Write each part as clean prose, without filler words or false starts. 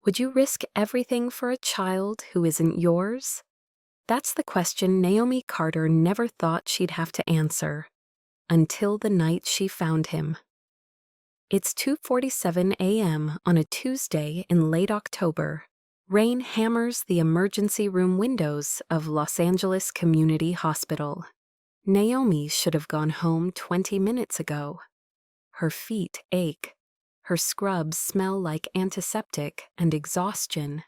Would you risk everything for a child who isn't yours? That's the question Naomi Carter never thought she'd have to answer, until the night she found him. It's 2:47 a.m. on a Tuesday in late October. Rain hammers the emergency room windows of Los Angeles Community Hospital. Naomi should have gone home 20 minutes ago. Her feet ache. Her scrubs smell like antiseptic and exhaustion.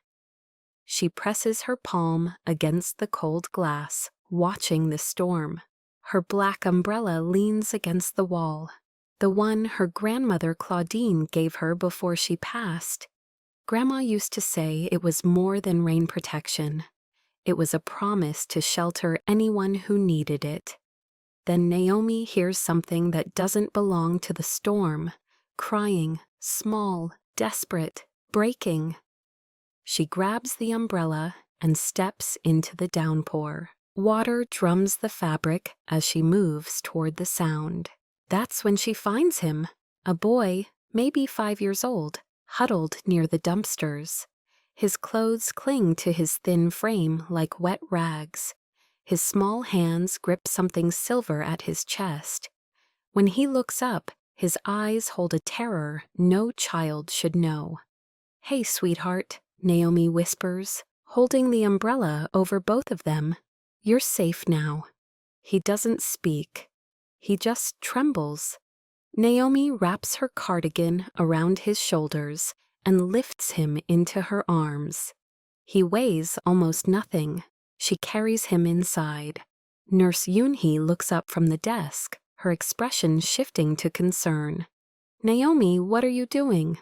She presses her palm against the cold glass, watching the storm. Her black umbrella leans against the wall, the one her grandmother Claudine gave her before she passed. Grandma used to say it was more than rain protection. It was a promise to shelter anyone who needed it. Then Naomi hears something that doesn't belong to the storm, crying, small, desperate, breaking. She grabs the umbrella and steps into the downpour. Water drums the fabric as she moves toward the sound. That's when she finds him, a boy, maybe 5 years old, huddled near the dumpsters. His clothes cling to his thin frame like wet rags. His small hands grip something silver at his chest. When he looks up, his eyes hold a terror no child should know. "Hey, sweetheart," Naomi whispers, holding the umbrella over both of them. "You're safe now." He doesn't speak. He just trembles. Naomi wraps her cardigan around his shoulders and lifts him into her arms. He weighs almost nothing. She carries him inside. Nurse Yoonhee looks up from the desk, her expression shifting to concern. "Naomi, what are you doing?"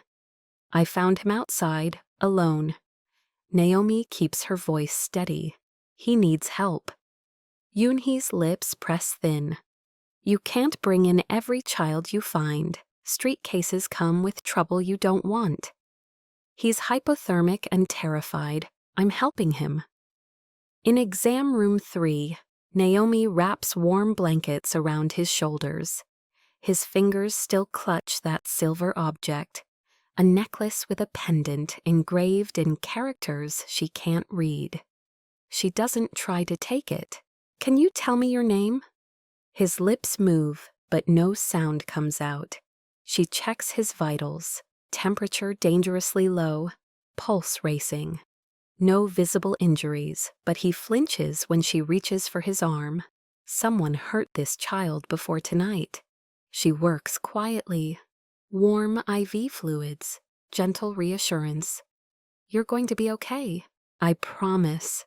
"I found him outside, alone." Naomi keeps her voice steady. "He needs help." Yoonhee's lips press thin. "You can't bring in every child you find. Street cases come with trouble you don't want." "He's hypothermic and terrified. I'm helping him." In exam room 3, Naomi wraps warm blankets around his shoulders. His fingers still clutch that silver object, a necklace with a pendant engraved in characters she can't read. She doesn't try to take it. "Can you tell me your name?" His lips move, but no sound comes out. She checks his vitals, temperature dangerously low, pulse racing. No visible injuries, but he flinches when she reaches for his arm. Someone hurt this child before tonight. She works quietly. Warm IV fluids, gentle reassurance. "You're going to be okay. I promise."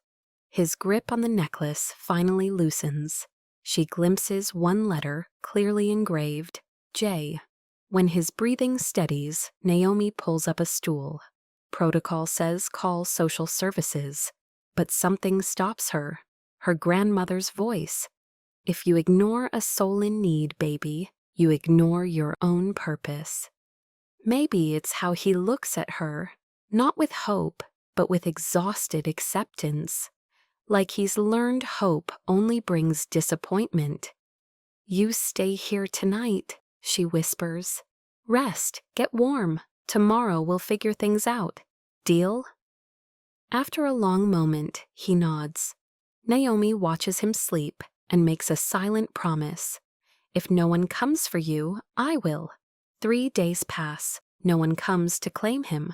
His grip on the necklace finally loosens. She glimpses one letter, clearly engraved, J. When his breathing steadies, Naomi pulls up a stool. Protocol says call social services, but something stops her. Her grandmother's voice. "If you ignore a soul in need, baby, you ignore your own purpose." Maybe it's how he looks at her, not with hope, but with exhausted acceptance. Like he's learned hope only brings disappointment. "You stay here tonight," she whispers. "Rest, get warm. Tomorrow we'll figure things out. Deal?" After a long moment, he nods. Naomi watches him sleep and makes a silent promise. "If no one comes for you, I will." 3 days pass. No one comes to claim him.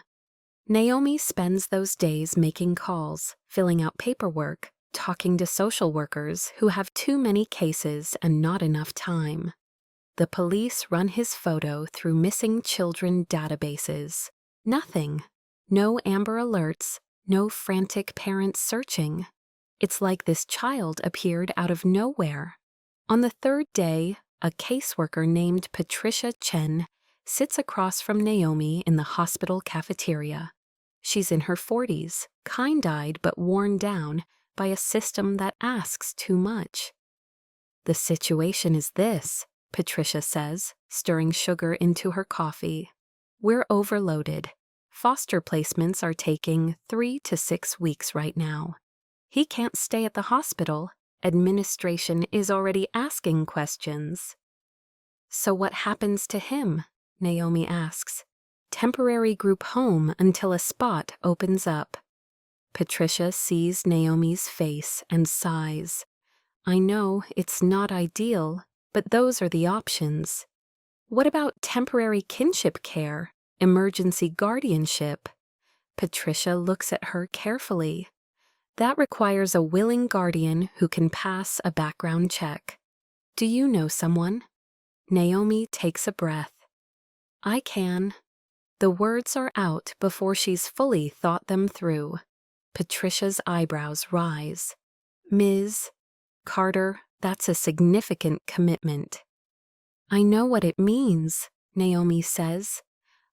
Naomi spends those days making calls, filling out paperwork, talking to social workers who have too many cases and not enough time. The police run his photo through missing children databases. Nothing. No Amber Alerts, no frantic parents searching. It's like this child appeared out of nowhere. On the 3rd day, a caseworker named Patricia Chen sits across from Naomi in the hospital cafeteria. She's in her 40s, kind-eyed but worn down by a system that asks too much. "The situation is this," Patricia says, stirring sugar into her coffee. "We're overloaded. Foster placements are taking 3 to 6 weeks right now. He can't stay at the hospital. Administration is already asking questions." "So what happens to him?" Naomi asks. temporary group home until a spot opens up. Patricia sees Naomi's face and sighs. I know it's not ideal, but those are the options. What about temporary kinship care, emergency guardianship? Patricia looks at her carefully. That requires a willing guardian who can pass a background check. Do you know someone? Naomi takes a breath. I can. The words are out before she's fully thought them through. Patricia's eyebrows rise. Ms. Carter, that's a significant commitment. I know what it means, Naomi says.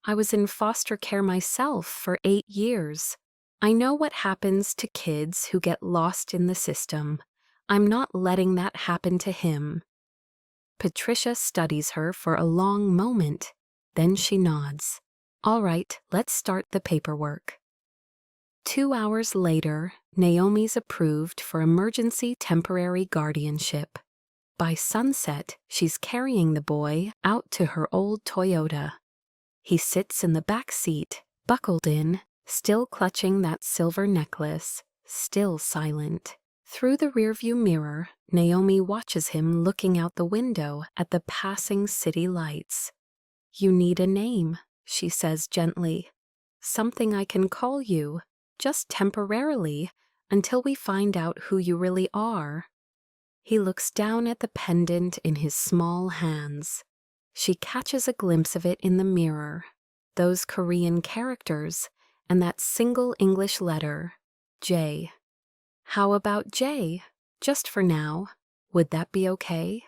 I was in foster care myself for 8 years. I know what happens to kids who get lost in the system. I'm not letting that happen to him. Patricia studies her for a long moment. Then she nods. All right, let's start the paperwork. 2 hours later, Naomi's approved for emergency temporary guardianship. By sunset, she's carrying the boy out to her old Toyota. He sits in the back seat, buckled in, still clutching that silver necklace, still silent. Through the rearview mirror, Naomi watches him looking out the window at the passing city lights. You need a name, she says gently. Something I can call you, just temporarily, until we find out who you really are. He looks down at the pendant in his small hands. She catches a glimpse of it in the mirror. Those Korean characters, and that single English letter, J. How about J? Just for now. Would that be okay?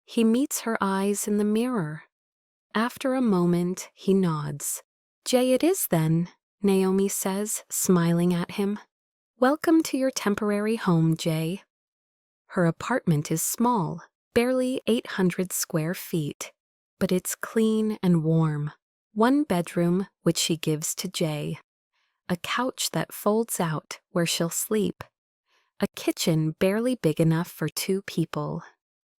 He meets her eyes in the mirror. After a moment, he nods. J it is then, Naomi says, smiling at him. Welcome to your temporary home, J. Her apartment is small, barely 800 square feet, but it's clean and warm. 1 bedroom, which she gives to Jay. A couch that folds out where she'll sleep. A kitchen barely big enough for 2 people.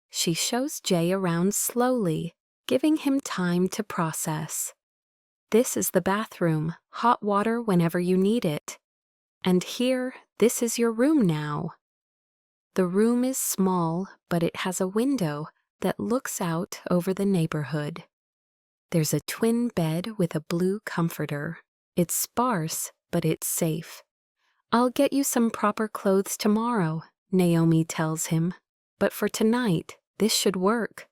She shows Jay around slowly, giving him time to process. This is the bathroom, hot water whenever you need it. And here, this is your room now. The room is small, but it has a window that looks out over the neighborhood. There's a twin bed with a blue comforter. It's sparse, but it's safe. I'll get you some proper clothes tomorrow, Naomi tells him. But for tonight, this should work.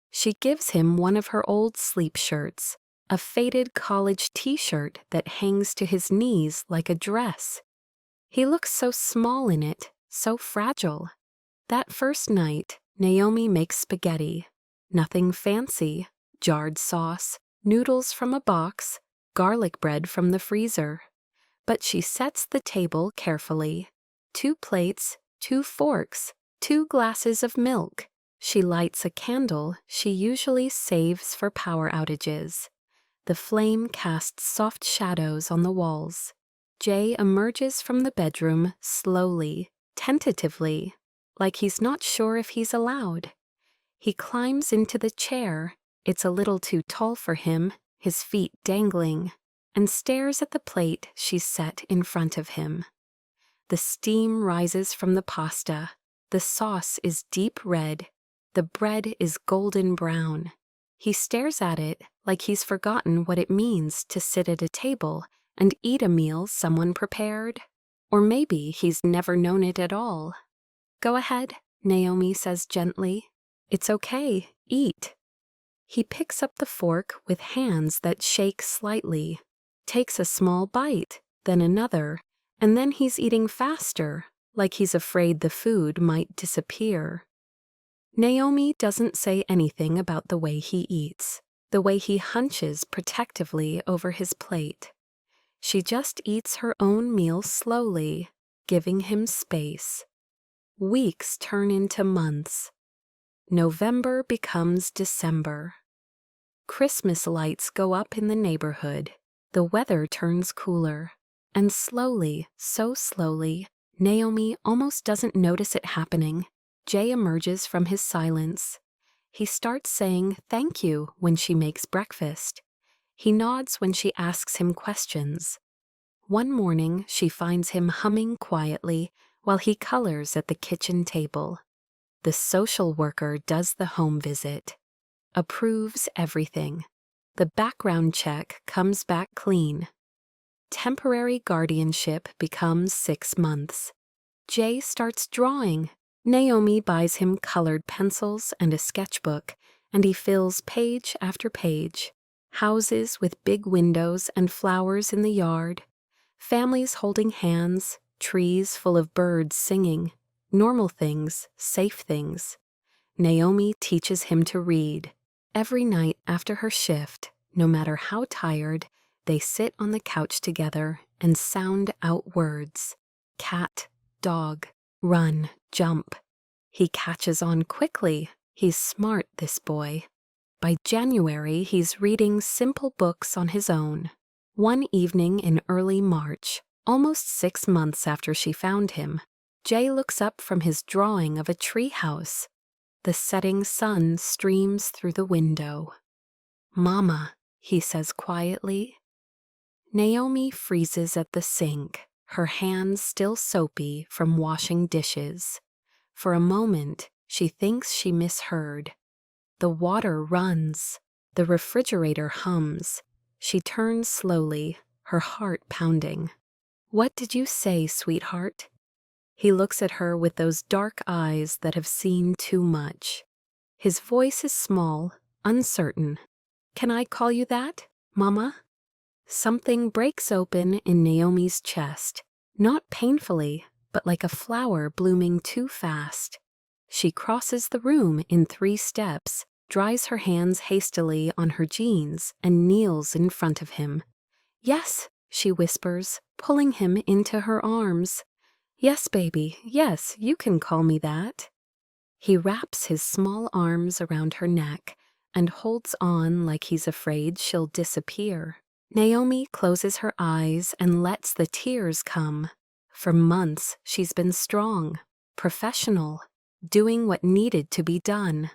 She gives him one of her old sleep shirts, a faded college t-shirt that hangs to his knees like a dress. He looks so small in it, so fragile. That first night, Naomi makes spaghetti. Nothing fancy, jarred sauce, noodles from a box, garlic bread from the freezer. But she sets the table carefully. 2 plates, 2 forks, 2 glasses of milk. She lights a candle she usually saves for power outages. The flame casts soft shadows on the walls. Jay emerges from the bedroom slowly, tentatively, like he's not sure if he's allowed. He climbs into the chair. It's a little too tall for him, his feet dangling, and stares at the plate she's set in front of him. The steam rises from the pasta. The sauce is deep red. The bread is golden brown. He stares at it like he's forgotten what it means to sit at a table and eat a meal someone prepared. Or maybe he's never known it at all. Go ahead, Naomi says gently. It's okay, eat. He picks up the fork with hands that shake slightly, takes a small bite, then another, and then he's eating faster, like he's afraid the food might disappear. Naomi doesn't say anything about the way he eats, the way he hunches protectively over his plate. She just eats her own meal slowly, giving him space. Weeks turn into months. November becomes December. Christmas lights go up in the neighborhood. The weather turns cooler. And slowly, so slowly, Naomi almost doesn't notice it happening. Jay emerges from his silence. He starts saying thank you when she makes breakfast. He nods when she asks him questions. One morning, she finds him humming quietly while he colors at the kitchen table. The social worker does the home visit, approves everything. The background check comes back clean. Temporary guardianship becomes 6 months. Jay starts drawing. Naomi buys him colored pencils and a sketchbook, and he fills page after page. Houses with big windows and flowers in the yard. Families holding hands, trees full of birds singing. Normal things, safe things. Naomi teaches him to read. Every night after her shift, no matter how tired, they sit on the couch together and sound out words. Cat, dog, run, jump. He catches on quickly. He's smart, this boy. By January, he's reading simple books on his own. One evening in early March, almost 6 months after she found him, Jay looks up from his drawing of a tree house. The setting sun streams through the window. "Mama," he says quietly. Naomi freezes at the sink, her hands still soapy from washing dishes. For a moment, she thinks she misheard. The water runs. The refrigerator hums. She turns slowly, her heart pounding. "What did you say, sweetheart?" He looks at her with those dark eyes that have seen too much. His voice is small, uncertain. "Can I call you that, Mama?" Something breaks open in Naomi's chest, not painfully, but like a flower blooming too fast. She crosses the room in 3 steps, dries her hands hastily on her jeans, and kneels in front of him. "Yes," she whispers, pulling him into her arms. "Yes, baby, yes, you can call me that." He wraps his small arms around her neck and holds on like he's afraid she'll disappear. Naomi closes her eyes and lets the tears come. For months, she's been strong, professional, doing what needed to be done.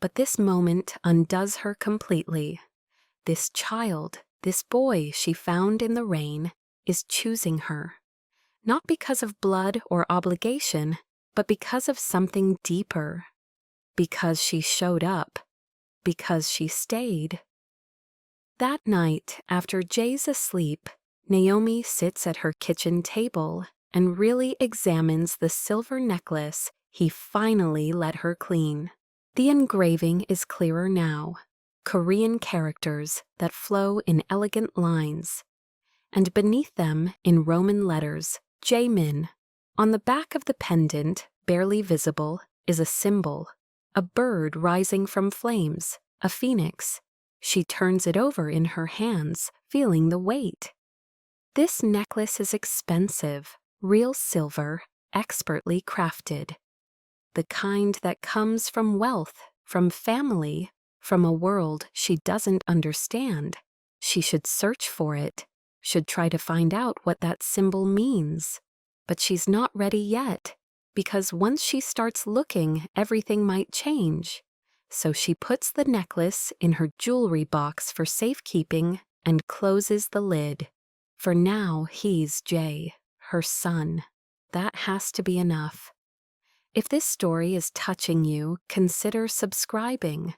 But this moment undoes her completely. This child, this boy she found in the rain, is choosing her. Not because of blood or obligation, but because of something deeper. Because she showed up. Because she stayed. That night, after Jay's asleep, Naomi sits at her kitchen table and really examines the silver necklace he finally let her clean. The engraving is clearer now, Korean characters that flow in elegant lines. And beneath them, in Roman letters, Jaemin. On the back of the pendant, barely visible, is a symbol, a bird rising from flames, a phoenix. She turns it over in her hands, feeling the weight. This necklace is expensive, real silver, expertly crafted. The kind that comes from wealth, from family, from a world she doesn't understand. She should search for it, should try to find out what that symbol means. But she's not ready yet, because once she starts looking, everything might change. So she puts the necklace in her jewelry box for safekeeping and closes the lid. For now, he's Jay, her son. That has to be enough. If this story is touching you, consider subscribing.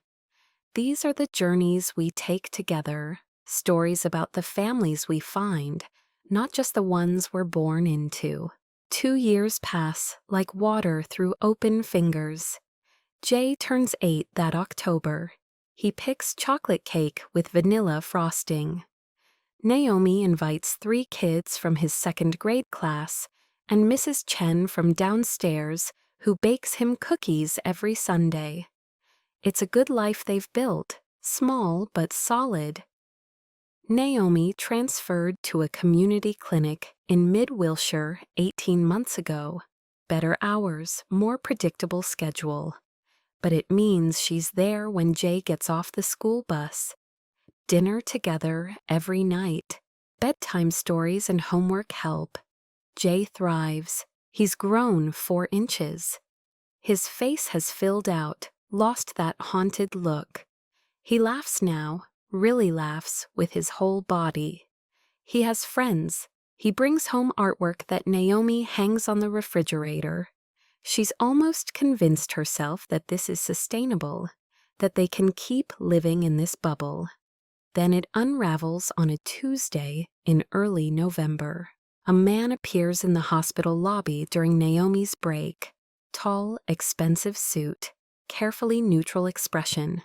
These are the journeys we take together, stories about the families we find, not just the ones we're born into. 2 years pass like water through open fingers. Jay turns 8 that October. He picks chocolate cake with vanilla frosting. Naomi invites 3 kids from his 2nd grade class and Mrs. Chen from downstairs, who bakes him cookies every Sunday. It's a good life they've built, small but solid. Naomi transferred to a community clinic in mid-Wilshire 18 months ago. Better hours, more predictable schedule. But it means she's there when Jay gets off the school bus. Dinner together every night. Bedtime stories and homework help. Jay thrives. He's grown 4 inches. His face has filled out, lost that haunted look. He laughs now, really laughs with his whole body. He has friends. He brings home artwork that Naomi hangs on the refrigerator. She's almost convinced herself that this is sustainable, that they can keep living in this bubble. Then it unravels on a Tuesday in early November. A man appears in the hospital lobby during Naomi's break. Tall, expensive suit, carefully neutral expression.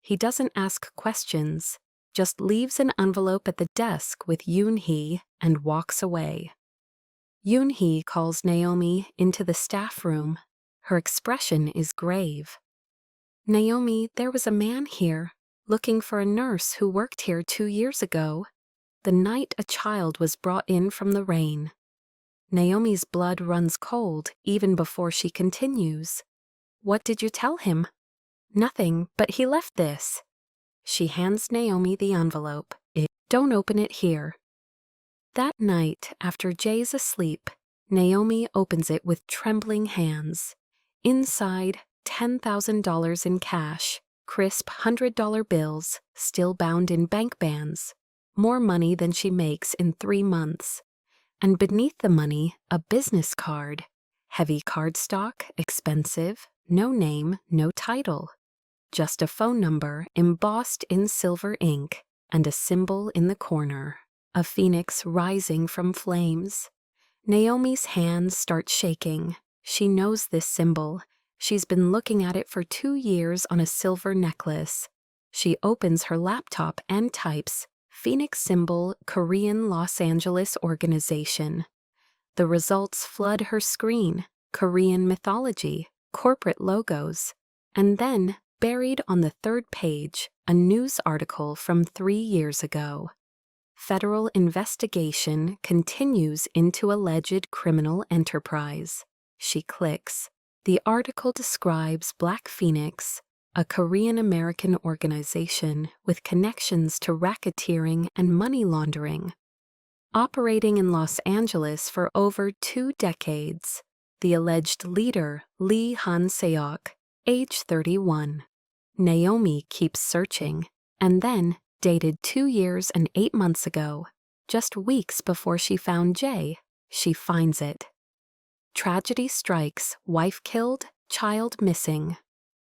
He doesn't ask questions, just leaves an envelope at the desk with Yoon-hee and walks away. Yoon-hee calls Naomi into the staff room. Her expression is grave. "Naomi, there was a man here, looking for a nurse who worked here 2 years ago, the night a child was brought in from the rain." Naomi's blood runs cold even before she continues. "What did you tell him?" "Nothing, but he left this." She hands Naomi the envelope. "Don't open it here." That night, after Jay's asleep, Naomi opens it with trembling hands. Inside, $10,000 in cash, crisp $100 bills, still bound in bank bands. More money than she makes in 3 months. And beneath the money, a business card. Heavy cardstock, expensive, no name, no title. Just a phone number embossed in silver ink and a symbol in the corner. A phoenix rising from flames. Naomi's hands start shaking. She knows this symbol. She's been looking at it for 2 years on a silver necklace. She opens her laptop and types, "Phoenix symbol, Korean Los Angeles organization." The results flood her screen, Korean mythology, corporate logos. And then, buried on the 3rd page, a news article from 3 years ago. Federal investigation continues into alleged criminal enterprise. She clicks. The article describes Black Phoenix, a Korean-American organization with connections to racketeering and money laundering. Operating in Los Angeles for over 2 decades, the alleged leader, Lee Han-seok, age 31. Naomi keeps searching, and then, dated 2 years and 8 months ago, just weeks before she found Jay, she finds it. Tragedy strikes, wife killed, child missing.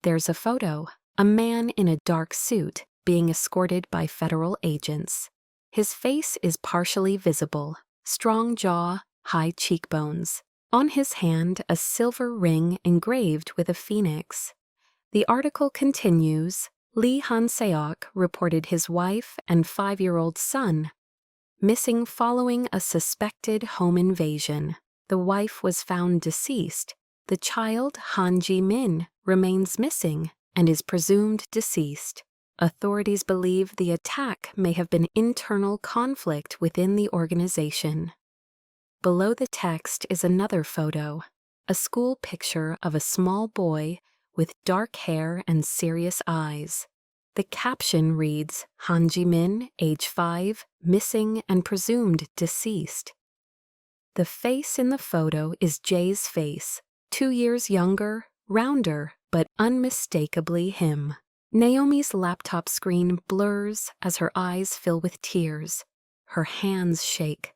There's a photo, a man in a dark suit being escorted by federal agents. His face is partially visible, strong jaw, high cheekbones. On his hand, a silver ring engraved with a phoenix. The article continues. Lee Han-seok reported his wife and 5-year-old son missing following a suspected home invasion. The wife was found deceased. The child, Han Ji-min, remains missing and is presumed deceased. Authorities believe the attack may have been internal conflict within the organization. Below the text is another photo, a school picture of a small boy with dark hair and serious eyes. The caption reads, Han Ji-min, age 5, missing and presumed deceased. The face in the photo is Jay's face, 2 years younger, rounder, but unmistakably him. Naomi's laptop screen blurs as her eyes fill with tears. Her hands shake.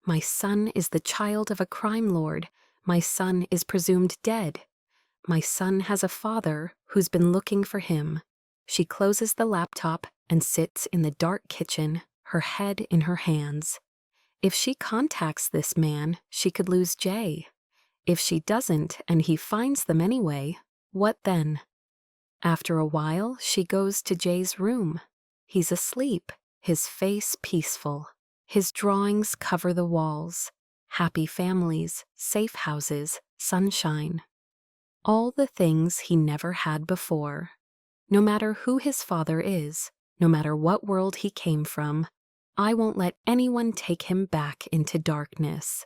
My son is the child of a crime lord. My son is presumed dead. My son has a father who's been looking for him. She closes the laptop and sits in the dark kitchen, her head in her hands. If she contacts this man, she could lose Jay. If she doesn't and he finds them anyway, what then? After a while, she goes to Jay's room. He's asleep, his face peaceful. His drawings cover the walls. Happy families, safe houses, sunshine. All the things he never had before. No matter who his father is, no matter what world he came from, I won't let anyone take him back into darkness.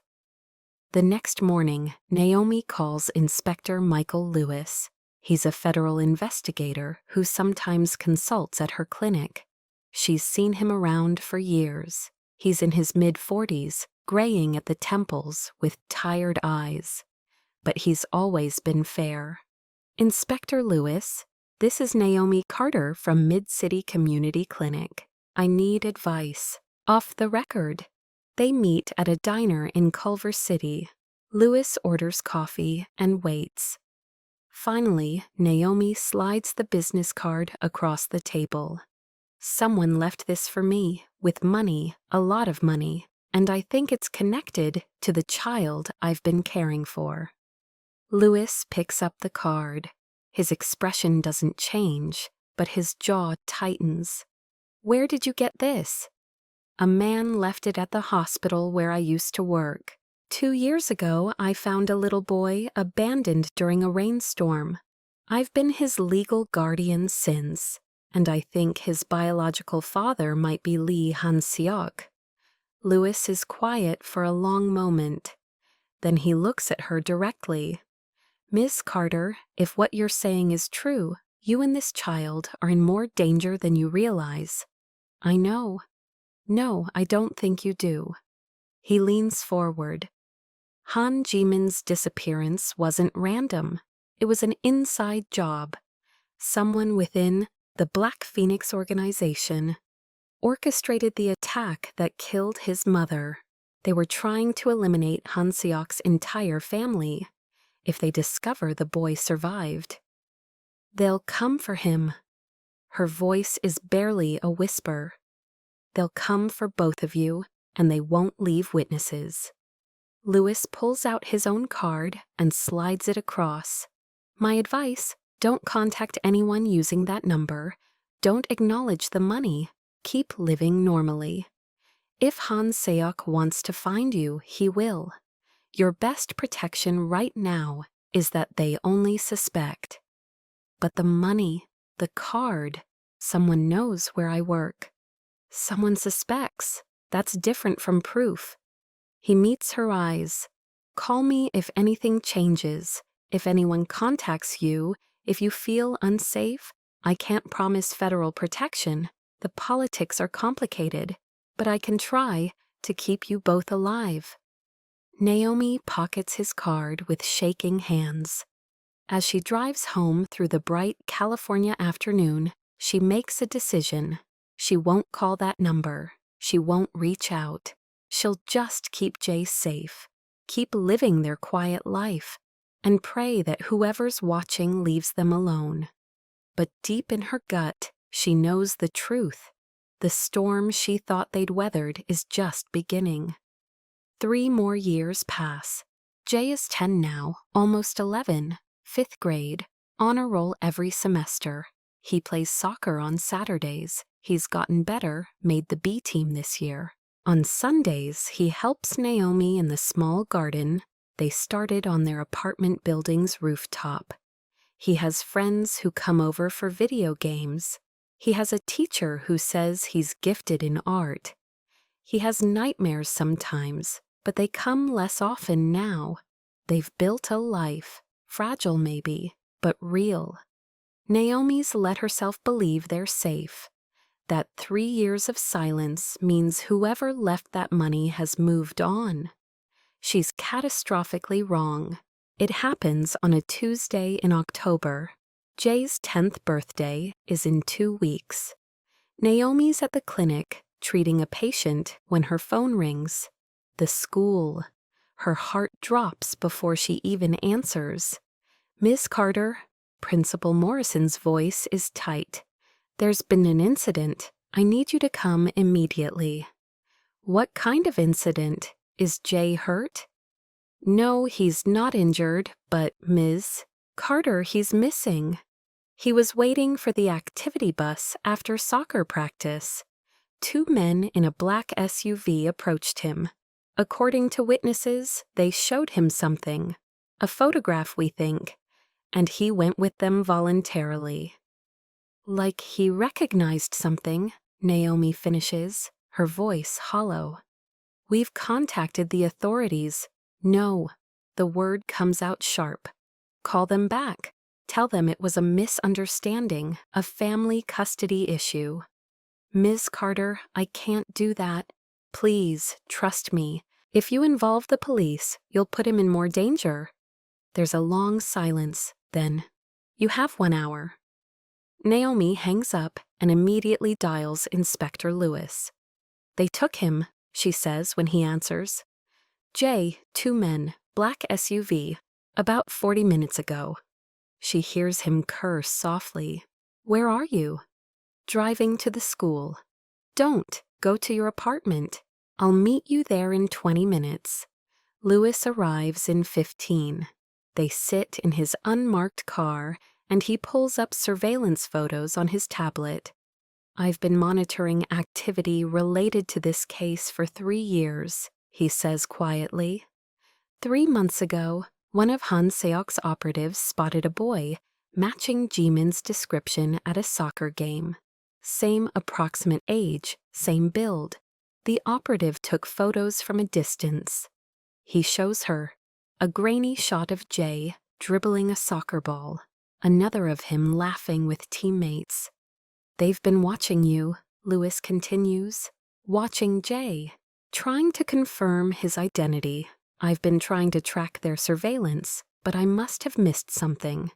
The next morning, Naomi calls Inspector Michael Lewis. He's a federal investigator who sometimes consults at her clinic. She's seen him around for years. He's in his mid-40s, graying at the temples with tired eyes. But he's always been fair. "Inspector Lewis," This is Naomi Carter from Mid-City Community Clinic. I need advice. Off the record. They meet at a diner in Culver City. Lewis orders coffee and waits. Finally, Naomi slides the business card across the table. Someone left this for me, with money, a lot of money, and I think it's connected to the child I've been caring for. Lewis picks up the card. His expression doesn't change, but his jaw tightens. Where did you get this? A man left it at the hospital where I used to work. 2 years ago, I found a little boy abandoned during a rainstorm. I've been his legal guardian since, and I think his biological father might be Lee Han-seok. Lewis is quiet for a long moment. Then he looks at her directly. Miss Carter, if what you're saying is true, you and this child are in more danger than you realize. I know. No, I don't think you do. He leans forward. Han Jimin's disappearance wasn't random. It was an inside job. Someone within the Black Phoenix organization orchestrated the attack that killed his mother. They were trying to eliminate Han-seok's entire family. If they discover the boy survived, they'll come for him. Her voice is barely a whisper. They'll come for both of you, and they won't leave witnesses. Lewis pulls out his own card and slides it across. My advice, don't contact anyone using that number. Don't acknowledge the money. Keep living normally. If Han-seok wants to find you, he will. Your best protection right now is that they only suspect. But the money, the card, someone knows where I work. Someone suspects. That's different from proof. He meets her eyes. Call me if anything changes. If anyone contacts you, if you feel unsafe, I can't promise federal protection. The politics are complicated, but I can try to keep you both alive. Naomi pockets his card with shaking hands. As she drives home through the bright California afternoon, she makes a decision. She won't call that number. She won't reach out. She'll just keep Jay safe, keep living their quiet life, and pray that whoever's watching leaves them alone. But deep in her gut, she knows the truth. The storm she thought they'd weathered is just beginning. 3 more years pass. Jay is 10 now, almost 11, 5th grade, honor roll every semester. He plays soccer on Saturdays. He's gotten better, made the B team this year. On Sundays, he helps Naomi in the small garden they started on their apartment building's rooftop. He has friends who come over for video games. He has a teacher who says he's gifted in art. He has nightmares sometimes, but they come less often now. They've built a life, fragile maybe, but real. Naomi's let herself believe they're safe. That 3 years of silence means whoever left that money has moved on. She's catastrophically wrong. It happens on a Tuesday in October. Jay's 10th birthday is in 2 weeks. Naomi's at the clinic treating a patient when her phone rings. The school. Her heart drops before she even answers. Miss Carter, Principal Morrison's voice is tight. There's been an incident. I need you to come immediately. What kind of incident? Is Jay hurt? No, he's not injured, but Ms. Carter, he's missing. He was waiting for the activity bus after soccer practice. 2 men in a black SUV approached him. According to witnesses, they showed him something. A photograph, we think. And he went with them voluntarily. Like he recognized something, Naomi finishes, her voice hollow. We've contacted the authorities. No, the word comes out sharp. Call them back. Tell them it was a misunderstanding, a family custody issue. Ms. Carter, I can't do that. Please, trust me. If you involve the police, you'll put him in more danger. There's a long silence, then. You have 1 hour. Naomi hangs up and immediately dials Inspector Lewis. "They took him," she says when he answers. "Jay, 2 men, black SUV, about 40 minutes ago." She hears him curse softly. "Where are you?" "Driving to the school." "Don't. Go to your apartment. I'll meet you there in 20 minutes. Lewis arrives in 15. They sit in his unmarked car, and he pulls up surveillance photos on his tablet. "I've been monitoring activity related to this case for 3 years, he says quietly. 3 months ago, one of Han Seok's operatives spotted a boy matching Jimin's description at a soccer game. Same approximate age, same build. The operative took photos from a distance. He shows her a grainy shot of Jay dribbling a soccer ball, another of him laughing with teammates. "They've been watching you," Lewis continues. "Watching Jay, trying to confirm his identity. I've been trying to track their surveillance, but I must have missed something."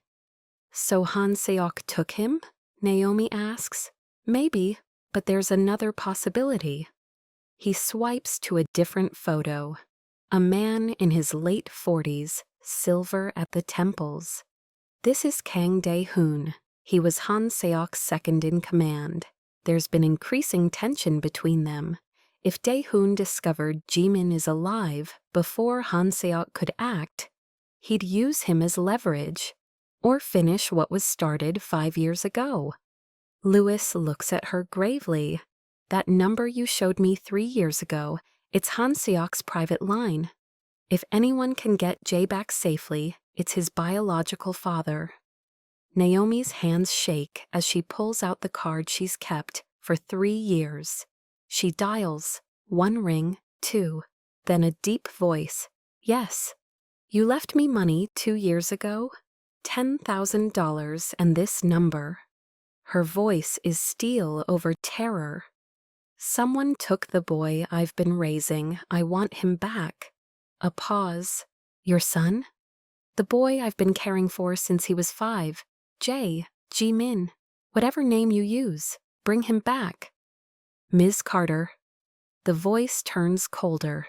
"So Han Seok took him?" Naomi asks. "Maybe, but there's another possibility." He swipes to a different photo. A man in his late 40s, silver at the temples. This is Kang Dae-hoon. He was Han Seok's second in command. There's been increasing tension between them. If Dae-hoon discovered Jimin is alive before Han Seok could act, he'd use him as leverage, or finish what was started 5 years ago. Lewis looks at her gravely. "That number you showed me 3 years ago, it's Han Seok's private line. If anyone can get Jay back safely, it's his biological father." Naomi's hands shake as she pulls out the card she's kept for 3 years. She dials, 1 ring, 2, then a deep voice. "Yes. You left me money 2 years ago? $10,000 and this number." Her voice is steel over terror. "Someone took the boy I've been raising. I want him back." A pause. "Your son?" "The boy I've been caring for since he was 5. Jay, Jimin, whatever name you use. Bring him back." "Ms. Carter." The voice turns colder.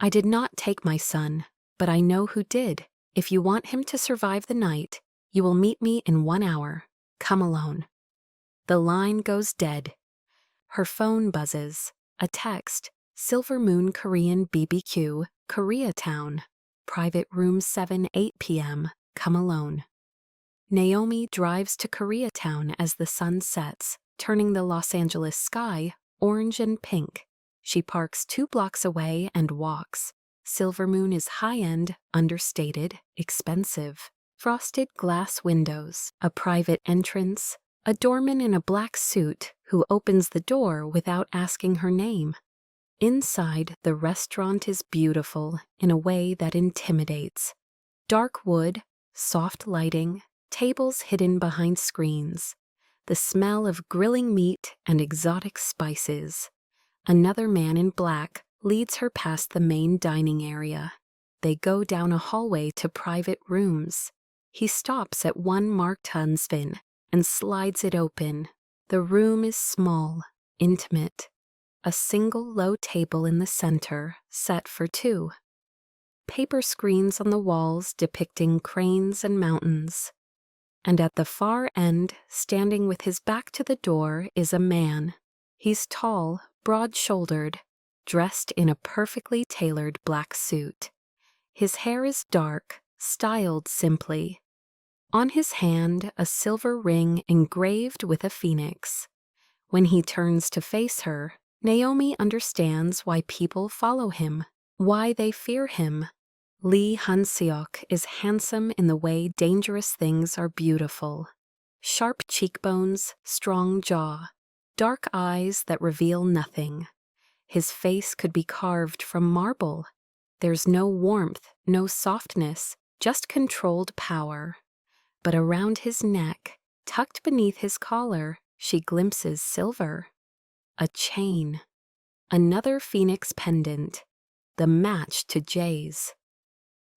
"I did not take my son, but I know who did. If you want him to survive the night, you will meet me in 1 hour. Come alone." The line goes dead. Her phone buzzes. A text. "Silver Moon Korean BBQ, Koreatown. Private room 7, 8 p.m. Come alone." Naomi drives to Koreatown as the sun sets, turning the Los Angeles sky orange and pink. She parks 2 blocks away and walks. Silver Moon is high-end, understated, expensive. Frosted glass windows, a private entrance, a doorman in a black suit who opens the door without asking her name. Inside, the restaurant is beautiful in a way that intimidates. Dark wood, soft lighting, tables hidden behind screens. The smell of grilling meat and exotic spices. Another man in black leads her past the main dining area. They go down a hallway to private rooms. He stops at one marked Hunsvin and slides it open. The room is small, intimate. A single low table in the center, set for 2. Paper screens on the walls depicting cranes and mountains. And at the far end, standing with his back to the door, is a man. He's tall, broad-shouldered, dressed in a perfectly tailored black suit. His hair is dark, styled simply. On his hand, a silver ring engraved with a phoenix. When he turns to face her, Naomi understands why people follow him, why they fear him. Lee Han-seok is handsome in the way dangerous things are beautiful. Sharp cheekbones, strong jaw, dark eyes that reveal nothing. His face could be carved from marble. There's no warmth, no softness, just controlled power. But around his neck, tucked beneath his collar, she glimpses silver. A chain. Another phoenix pendant. The match to Jay's.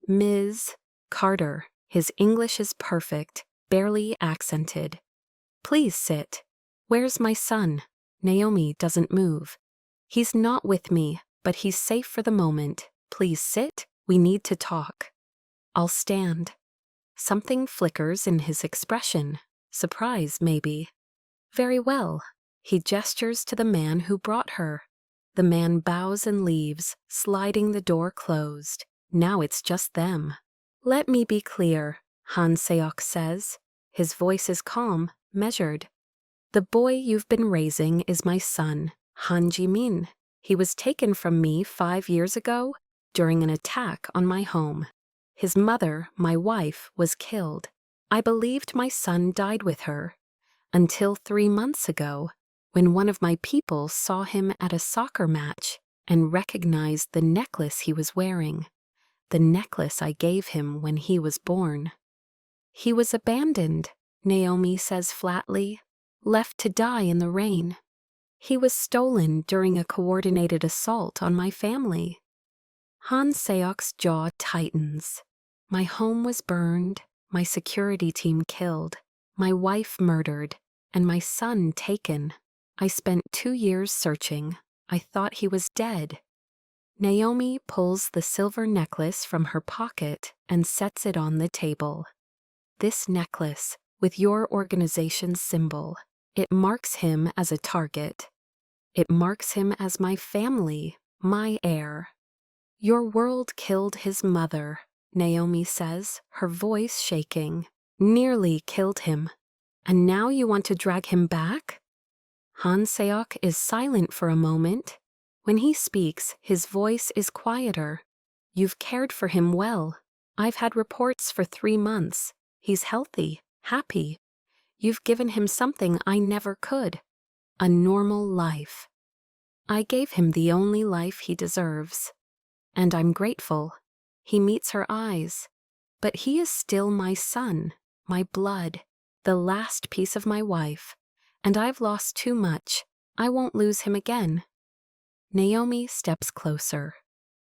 "Ms. Carter." His English is perfect, barely accented. Please sit. Where's my son? Naomi doesn't move. He's not with me, but he's safe for the moment. Please sit. We need to talk. I'll stand. Something flickers in his expression. Surprise, maybe. Very well. He gestures to the man who brought her. The man bows and leaves, sliding the door closed. Now it's just them. Let me be clear, Han Seok says. His voice is calm, measured. The boy you've been raising is my son, Han Ji-min. He was taken from me 5 years ago during an attack on my home. His mother, my wife, was killed. I believed my son died with her. Until 3 months ago, when one of my people saw him at a soccer match and recognized the necklace he was wearing, the necklace I gave him when he was born. He was abandoned, Naomi says flatly, left to die in the rain. He was stolen during a coordinated assault on my family. Han Seok's jaw tightens. My home was burned, my security team killed, my wife murdered, and my son taken. I spent 2 years searching. I thought he was dead. Naomi pulls the silver necklace from her pocket and sets it on the table. This necklace, with your organization's symbol, it marks him as a target. It marks him as my family, my heir. Your world killed his mother, Naomi says, her voice shaking. Nearly killed him. And now you want to drag him back? Han Seok is silent for a moment. When he speaks, his voice is quieter. You've cared for him well. I've had reports for 3 months. He's healthy, happy. You've given him something I never could. A normal life. I gave him the only life he deserves. And I'm grateful. He meets her eyes. But he is still my son, my blood, the last piece of my wife. And I've lost too much. I won't lose him again. Naomi steps closer.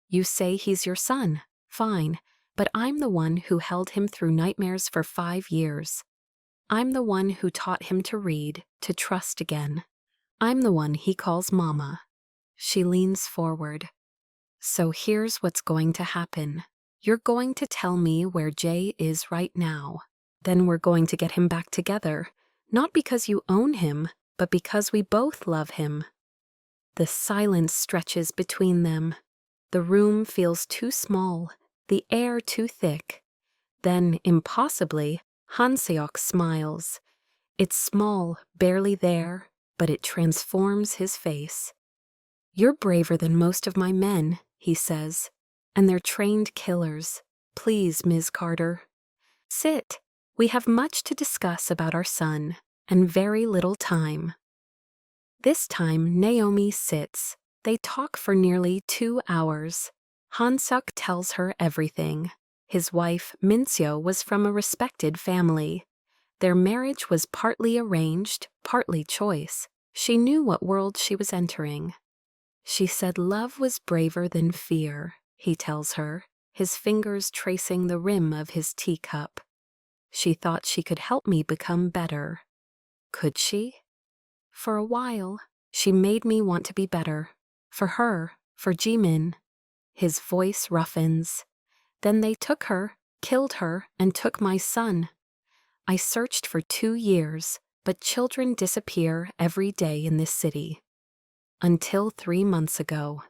You say he's your son. Fine. But I'm the one who held him through nightmares for 5 years. I'm the one who taught him to read, to trust again. I'm the one he calls Mama. She leans forward. So here's what's going to happen. You're going to tell me where Jay is right now. Then we're going to get him back together. Not because you own him, but because we both love him. The silence stretches between them. The room feels too small, the air too thick. Then, impossibly, Han Seok smiles. It's small, barely there, but it transforms his face. You're braver than most of my men, he says, and they're trained killers. Please, Ms. Carter. Sit. We have much to discuss about our son, and very little time. This time, Naomi sits. They talk for nearly 2 hours. Han Seok tells her everything. His wife, Minseo, was from a respected family. Their marriage was partly arranged, partly choice. She knew what world she was entering. She said love was braver than fear, he tells her, his fingers tracing the rim of his teacup. She thought she could help me become better. Could she? For a while, she made me want to be better. For her, for Jimin. His voice roughens. Then they took her, killed her, and took my son. I searched for 2 years, but children disappear every day in this city. Until 3 months ago.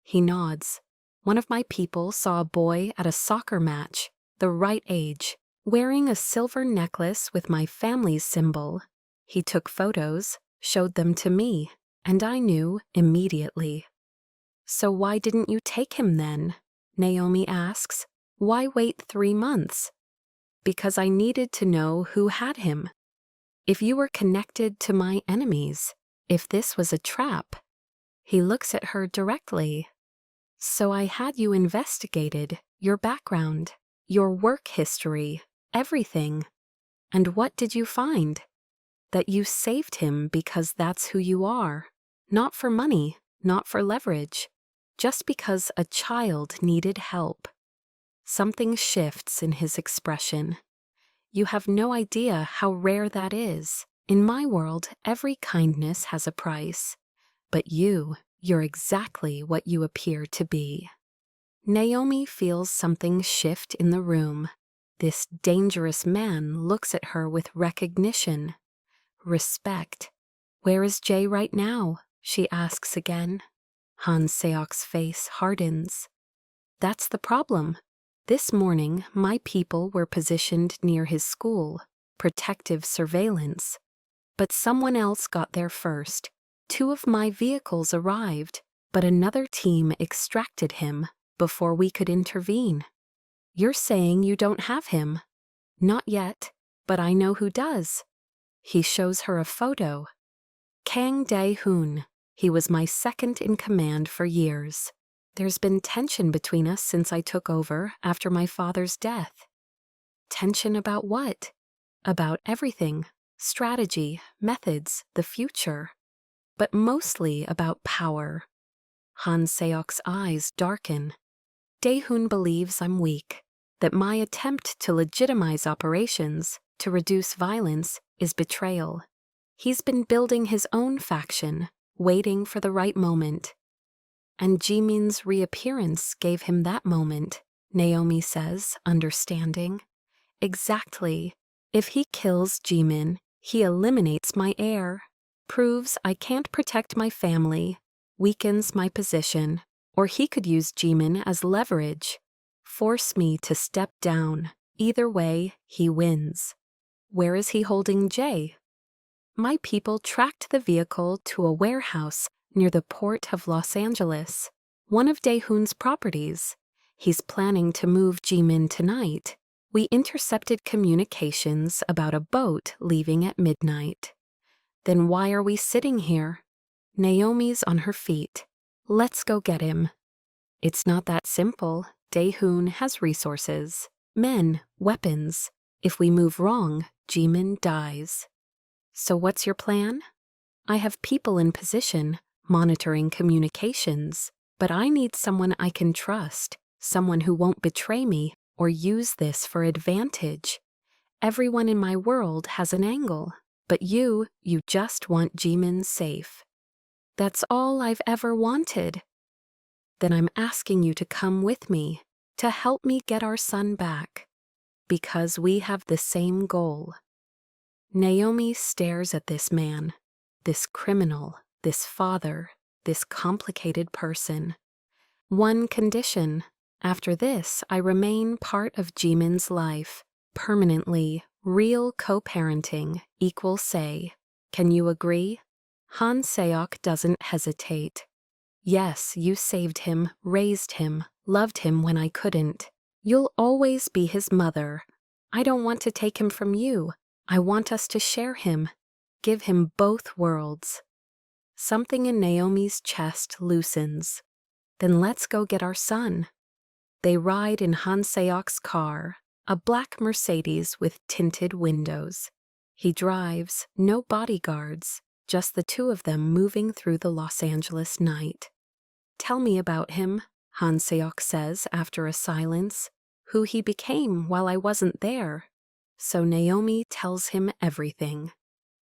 He nods. One of my people saw a boy at a soccer match, the right age, wearing a silver necklace with my family's symbol. He took photos, showed them to me, and I knew immediately. So why didn't you take him then? Naomi asks. Why wait 3 months? Because I needed to know who had him. If you were connected to my enemies, if this was a trap. He looks at her directly. So I had you investigated, your background, your work history, everything. And what did you find? That you saved him because that's who you are. Not for money, not for leverage. Just because a child needed help. Something shifts in his expression. You have no idea how rare that is. In my world, every kindness has a price. But you're exactly what you appear to be. Naomi feels something shift in the room. This dangerous man looks at her with recognition, respect. Where is Jay right now? She asks again. Han Seok's face hardens. That's the problem. This morning, my people were positioned near his school, protective surveillance. But someone else got there first. 2 of my vehicles arrived, but another team extracted him before we could intervene. You're saying you don't have him? Not yet, but I know who does. He shows her a photo. Kang Dae-hoon. He was my second in command for years. There's been tension between us since I took over after my father's death. Tension about what? About everything. Strategy, methods, the future. But mostly about power. Han Seok's eyes darken. Dae-hoon believes I'm weak, that my attempt to legitimize operations, to reduce violence, is betrayal. He's been building his own faction, waiting for the right moment. And Jimin's reappearance gave him that moment, Naomi says, understanding. Exactly. If he kills Jimin, he eliminates my heir, proves I can't protect my family, weakens my position, or he could use Jimin as leverage, force me to step down. Either way, he wins. Where is he holding Jay? My people tracked the vehicle to a warehouse near the port of Los Angeles, one of Dae-hoon's properties. He's planning to move Jimin tonight. We intercepted communications about a boat leaving at midnight. Then why are we sitting here? Naomi's on her feet. Let's go get him. It's not that simple. Dae-hoon has resources. Men, weapons. If we move wrong, Jimin dies. So what's your plan? I have people in position, monitoring communications, but I need someone I can trust, someone who won't betray me or use this for advantage. Everyone in my world has an angle, but you just want Jimin safe. That's all I've ever wanted. Then I'm asking you to come with me, to help me get our son back, because we have the same goal. Naomi stares at this man, this criminal, this father, this complicated person. One condition. After this, I remain part of Jimin's life, permanently, real co-parenting, equal say. Can you agree? Han Seok doesn't hesitate. Yes, you saved him, raised him, loved him when I couldn't. You'll always be his mother. I don't want to take him from you. I want us to share him, give him both worlds. Something in Naomi's chest loosens. Then let's go get our son. They ride in Han Seok's car, a black Mercedes with tinted windows. He drives, no bodyguards, just the 2 of them moving through the Los Angeles night. Tell me about him, Han Seok says after a silence, who he became while I wasn't there. So Naomi tells him everything.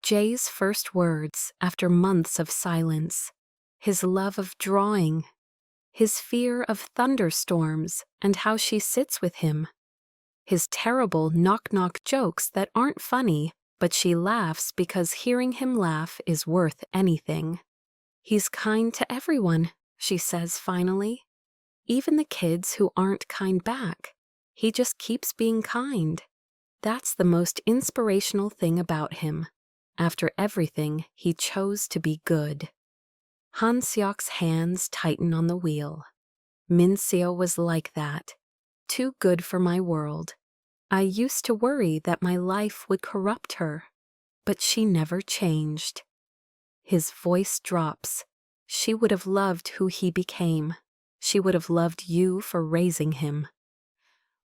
Jay's first words after months of silence, his love of drawing, his fear of thunderstorms and how she sits with him, his terrible knock-knock jokes that aren't funny, but she laughs because hearing him laugh is worth anything. He's kind to everyone, she says finally. Even the kids who aren't kind back. He just keeps being kind. That's the most inspirational thing about him. After everything, he chose to be good. Han Seok's hands tighten on the wheel. Min-seo was like that. Too good for my world. I used to worry that my life would corrupt her, but she never changed. His voice drops. She would have loved who he became. She would have loved you for raising him.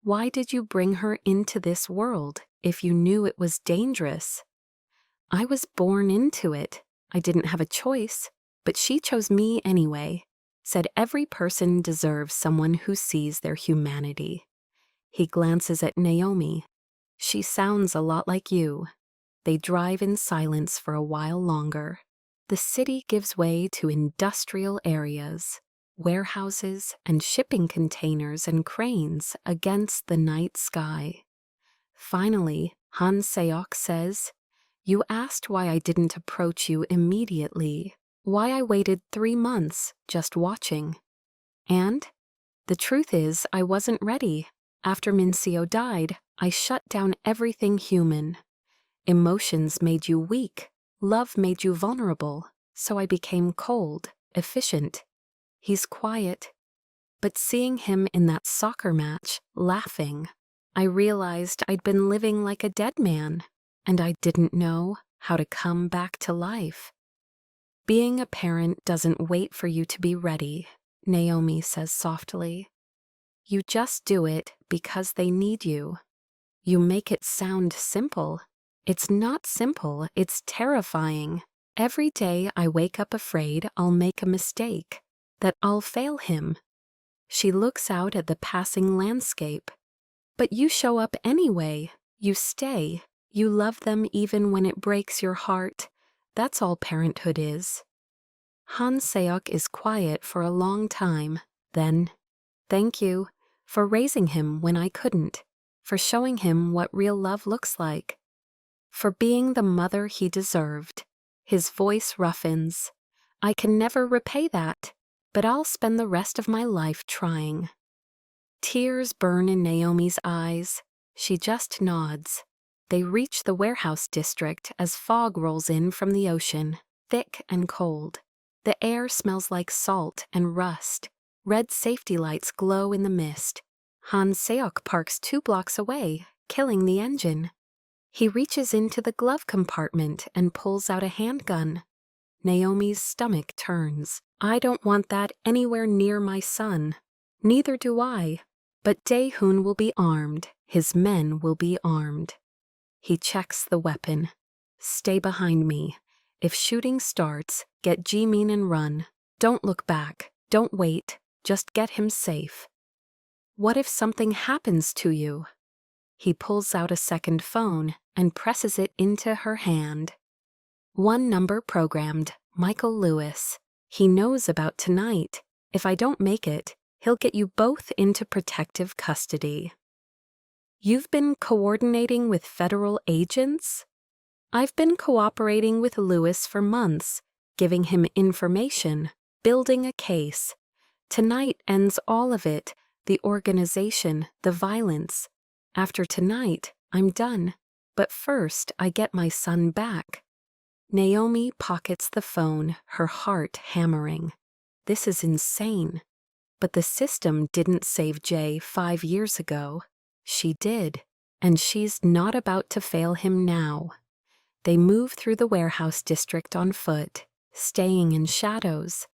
Why did you bring her into this world if you knew it was dangerous? I was born into it. I didn't have a choice, but she chose me anyway. Said every person deserves someone who sees their humanity. He glances at Naomi. She sounds a lot like you. They drive in silence for a while longer. The city gives way to industrial areas, warehouses and shipping containers and cranes against the night sky. Finally, Han Seok says, "You asked why I didn't approach you immediately, why I waited 3 months just watching. And the truth is, I wasn't ready. After Minseo died, I shut down everything human. Emotions made you weak, love made you vulnerable, so I became cold, efficient. He's quiet. But seeing him in that soccer match, laughing, I realized I'd been living like a dead man, and I didn't know how to come back to life." "Being a parent doesn't wait for you to be ready," Naomi says softly. "You just do it because they need you. You make it sound simple. It's not simple, it's terrifying. Every day I wake up afraid I'll make a mistake, that I'll fail him." She looks out at the passing landscape. "But you show up anyway. You stay. You love them even when it breaks your heart. That's all parenthood is." Han Seok is quiet for a long time. Then, "Thank you for raising him when I couldn't, for showing him what real love looks like, for being the mother he deserved." His voice roughens. "I can never repay that, but I'll spend the rest of my life trying." Tears burn in Naomi's eyes. She just nods. They reach the warehouse district as fog rolls in from the ocean, thick and cold. The air smells like salt and rust. Red safety lights glow in the mist. Han Seok parks 2 blocks away, killing the engine. He reaches into the glove compartment and pulls out a handgun. Naomi's stomach turns. "I don't want that anywhere near my son." "Neither do I. But Dae-hoon will be armed. His men will be armed." He checks the weapon. "Stay behind me. If shooting starts, get Jimin and run. Don't look back. Don't wait. Just get him safe." "What if something happens to you?" He pulls out a second phone and presses it into her hand. "One number programmed, Michael Lewis. He knows about tonight. If I don't make it, he'll get you both into protective custody." "You've been coordinating with federal agents?" "I've been cooperating with Lewis for months, giving him information, building a case. Tonight ends all of it, the organization, the violence. After tonight, I'm done. But first, I get my son back." Naomi pockets the phone, her heart hammering. This is insane. But the system didn't save Jay 5 years ago. She did, and she's not about to fail him now. They move through the warehouse district on foot, staying in shadows.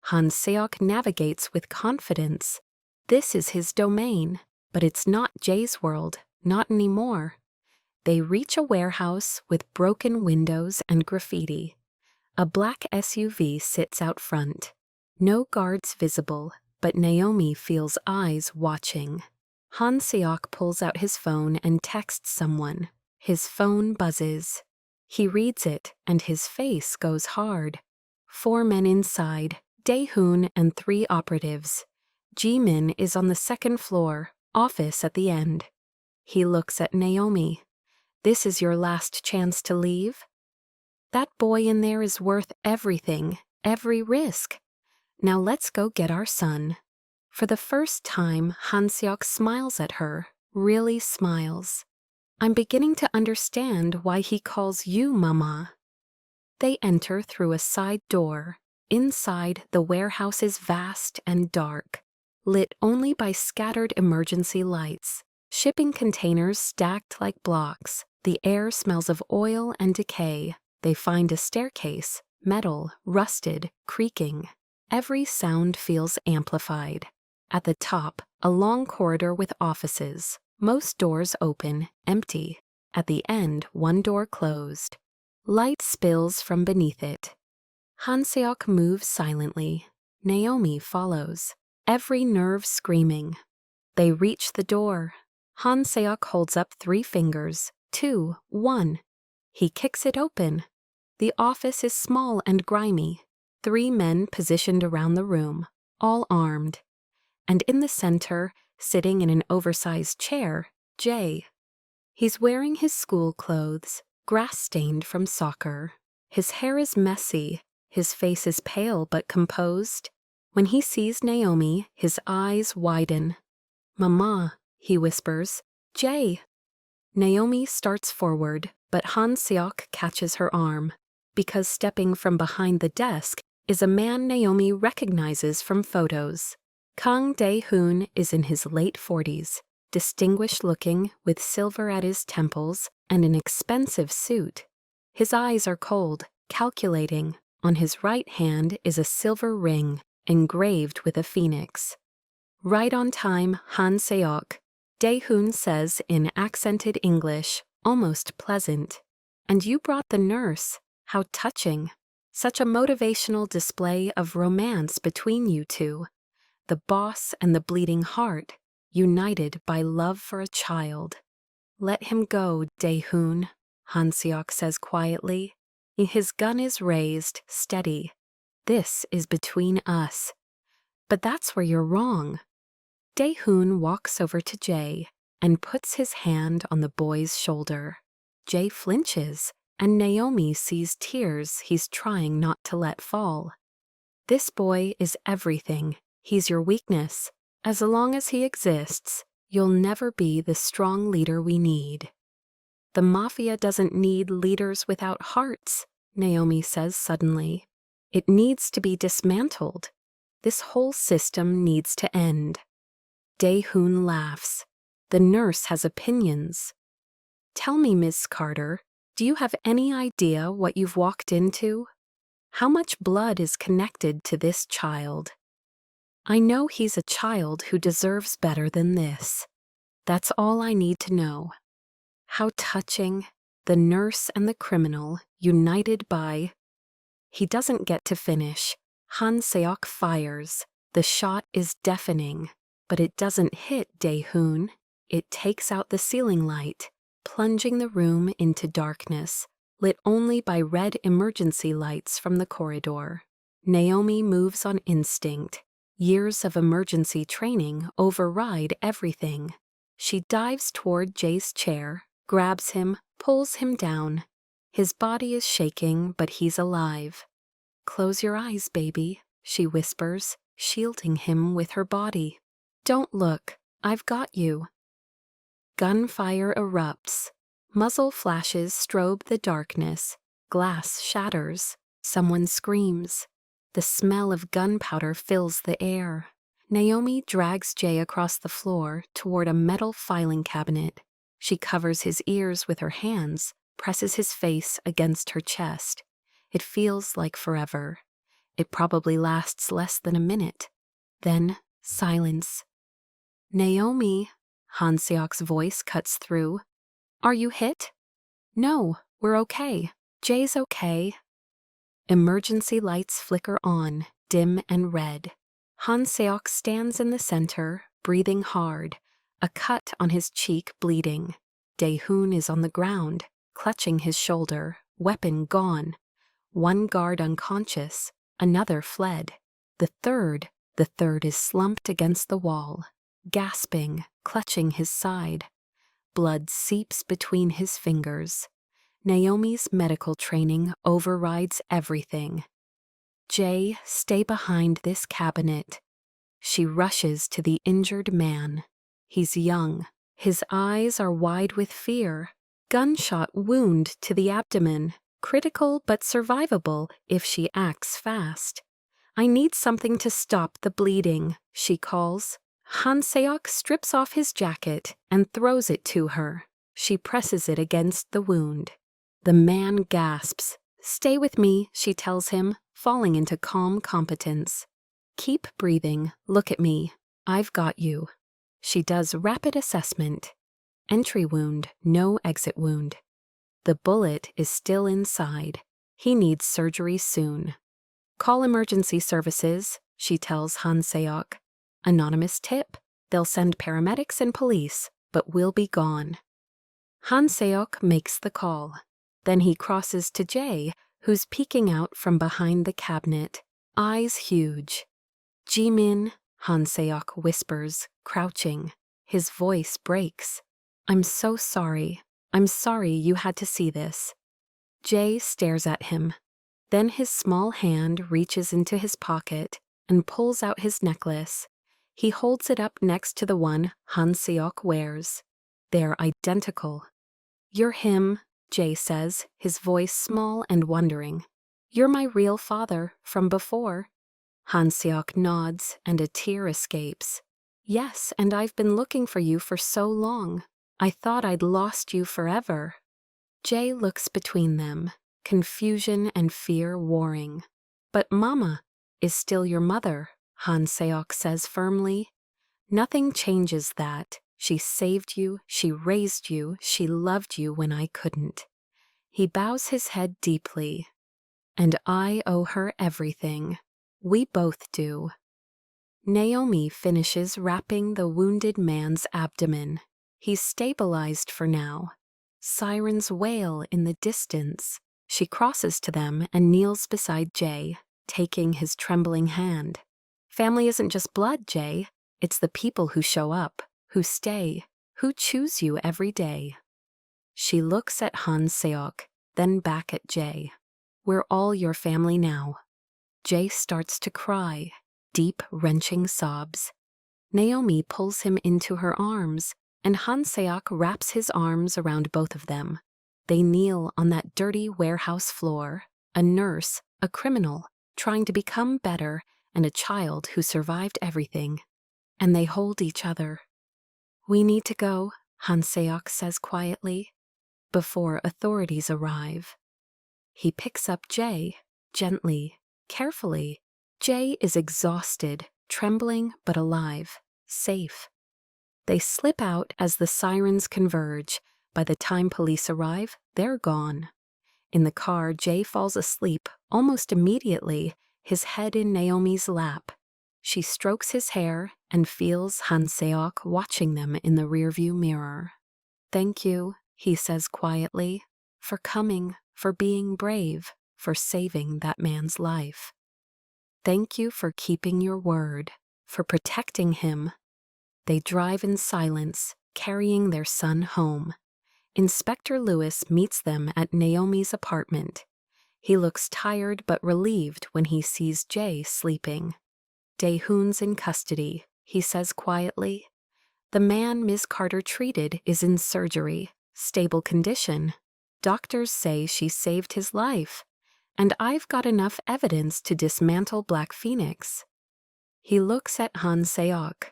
Han Seok navigates with confidence. This is his domain, but it's not Jay's world, not anymore. They reach a warehouse with broken windows and graffiti. A black SUV sits out front. No guards visible, but Naomi feels eyes watching. Han Seok pulls out his phone and texts someone. His phone buzzes. He reads it, and his face goes hard. 4 men inside, Dae-hoon and 3 operatives. Jimin is on the 2nd floor, office at the end. He looks at Naomi. "This is your last chance to leave?" "That boy in there is worth everything, every risk. Now let's go get our son." For the first time, Han Seok smiles at her, really smiles. "I'm beginning to understand why he calls you Mama." They enter through a side door. Inside, the warehouse is vast and dark, lit only by scattered emergency lights. Shipping containers stacked like blocks. The air smells of oil and decay. They find a staircase, metal, rusted, creaking. Every sound feels amplified. At the top, a long corridor with offices. Most doors open, empty. At the end, one door closed. Light spills from beneath it. Han Seok moves silently. Naomi follows, every nerve screaming. They reach the door. Han Seok holds up 3 fingers, 2, 1. He kicks it open. The office is small and grimy. 3 men positioned around the room, all armed. And in the center, sitting in an oversized chair, Jay. He's wearing his school clothes, grass-stained from soccer. His hair is messy. His face is pale but composed. When he sees Naomi, his eyes widen. "Mama," he whispers. "Jay." Naomi starts forward, but Han Seok catches her arm, because stepping from behind the desk is a man Naomi recognizes from photos. Kang Dae-hoon is in his late 40s, distinguished-looking with silver at his temples and an expensive suit. His eyes are cold, calculating. On his right hand is a silver ring, engraved with a phoenix. "Right on time, Han Seok," Dae-hoon says in accented English, almost pleasant. "And you brought the nurse. How touching. Such a motivational display of romance between you two. The boss and the bleeding heart, united by love for a child." "Let him go, Dae-hoon," Han Seok says quietly. His gun is raised, steady. "This is between us." "But that's where you're wrong." Dae-hoon walks over to Jay and puts his hand on the boy's shoulder. Jay flinches, and Naomi sees tears he's trying not to let fall. "This boy is everything. He's your weakness. As long as he exists, you'll never be the strong leader we need." "The Mafia doesn't need leaders without hearts," Naomi says suddenly. "It needs to be dismantled. This whole system needs to end." Dae-hoon laughs. "The nurse has opinions." "Tell me, Miss Carter, do you have any idea what you've walked into? How much blood is connected to this child? I know he's a child who deserves better than this. That's all I need to know." How touching, the nurse and the criminal united by... He doesn't get to finish. Han Seok fires. The shot is deafening, but it doesn't hit Dae-hoon. It takes out the ceiling light, plunging the room into darkness, lit only by red emergency lights from the corridor. Naomi moves on instinct. Years of emergency training override everything. She dives toward Jay's chair, grabs him, pulls him down. His body is shaking, but he's alive. "Close your eyes, baby," she whispers, shielding him with her body. "Don't look. I've got you." Gunfire erupts. Muzzle flashes strobe the darkness. Glass shatters. Someone screams. The smell of gunpowder fills the air. Naomi drags Jay across the floor toward a metal filing cabinet. She covers his ears with her hands, presses his face against her chest. It feels like forever. It probably lasts less than a minute. Then, silence. "Naomi," Han Seok's voice cuts through. "Are you hit?" "No, we're okay. Jay's okay." Emergency lights flicker on, dim and red. Han Seok stands in the center, breathing hard, a cut on his cheek bleeding. Dae-hoon is on the ground, clutching his shoulder, weapon gone. One guard unconscious, another fled. The third is slumped against the wall, gasping, clutching his side. Blood seeps between his fingers. Naomi's medical training overrides everything. "Jay, stay behind this cabinet." She rushes to the injured man. He's young. His eyes are wide with fear. Gunshot wound to the abdomen. Critical but survivable if she acts fast. "I need something to stop the bleeding," she calls. Han Seok strips off his jacket and throws it to her. She presses it against the wound. The man gasps. "Stay with me," she tells him, falling into calm competence. "Keep breathing. Look at me. I've got you." She does rapid assessment. Entry wound, no exit wound. The bullet is still inside. He needs surgery soon. "Call emergency services," she tells Han Seok. "Anonymous tip. They'll send paramedics and police, but we'll be gone." Han Seok makes the call. Then he crosses to Jay, who's peeking out from behind the cabinet, eyes huge. Jimin, Han Seok whispers, crouching. His voice breaks. I'm so sorry. I'm sorry you had to see this. Jay stares at him. Then his small hand reaches into his pocket and pulls out his necklace. He holds it up next to the one Han Seok wears. They're identical. You're him, Jay says, his voice small and wondering. You're my real father from before. Han Seok nods and a tear escapes. Yes, and I've been looking for you for so long. I thought I'd lost you forever. Jay looks between them, confusion and fear warring. But Mama is still your mother, Han Seok says firmly. Nothing changes that. She saved you, she raised you, she loved you when I couldn't. He bows his head deeply. And I owe her everything. We both do. Naomi finishes wrapping the wounded man's abdomen. He's stabilized for now. Sirens wail in the distance. She crosses to them and kneels beside Jay, taking his trembling hand. Family isn't just blood, Jay. It's the people who show up, who stay, who choose you every day. She looks at Han Seok, then back at Jay. We're all your family now. Jay starts to cry, deep, wrenching sobs. Naomi pulls him into her arms, and Han Seok wraps his arms around both of them. They kneel on that dirty warehouse floor, a nurse, a criminal, trying to become better, and a child who survived everything. And they hold each other. We need to go, Han Seok says quietly, before authorities arrive. He picks up Jay, gently, carefully. Jay is exhausted, trembling but alive, safe. They slip out as the sirens converge. By the time police arrive, they're gone. In the car, Jay falls asleep almost immediately, his head in Naomi's lap. She strokes his hair and feels Han Seok watching them in the rearview mirror. Thank you, he says quietly, for coming, for being brave, for saving that man's life. Thank you for keeping your word, for protecting him. They drive in silence, carrying their son home. Inspector Lewis meets them at Naomi's apartment. He looks tired but relieved when he sees Jay sleeping. Dae-hoon's in custody, he says quietly. The man Ms. Carter treated is in surgery, stable condition. Doctors say she saved his life, and I've got enough evidence to dismantle Black Phoenix. He looks at Han Seok.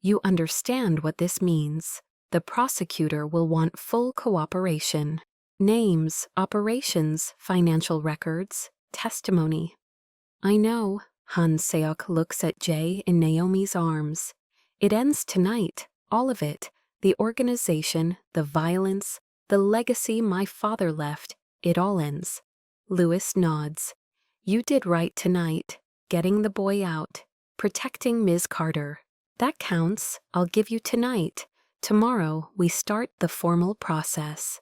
You understand what this means. The prosecutor will want full cooperation. Names, operations, financial records, testimony. I know. Han Seok looks at Jay in Naomi's arms. It ends tonight, all of it. The organization, the violence, the legacy my father left, it all ends. Lewis nods. You did right tonight, getting the boy out, protecting Ms. Carter. That counts. I'll give you tonight. Tomorrow, we start the formal process.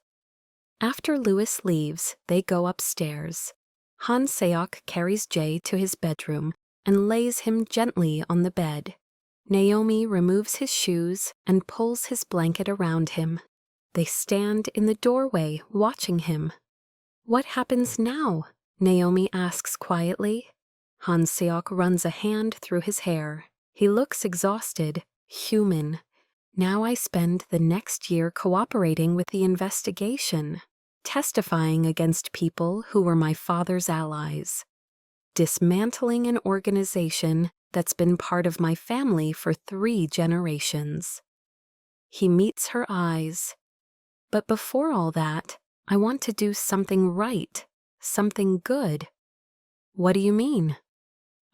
After Lewis leaves, they go upstairs. Han Seok carries Jay to his bedroom and lays him gently on the bed. Naomi removes his shoes and pulls his blanket around him. They stand in the doorway watching him. What happens now? Naomi asks quietly. Han Seok runs a hand through his hair. He looks exhausted, human. Now I spend the next year cooperating with the investigation, testifying against people who were my father's allies, dismantling an organization that's been part of my family for 3 generations. He meets her eyes. But before all that, I want to do something right, something good. What do you mean?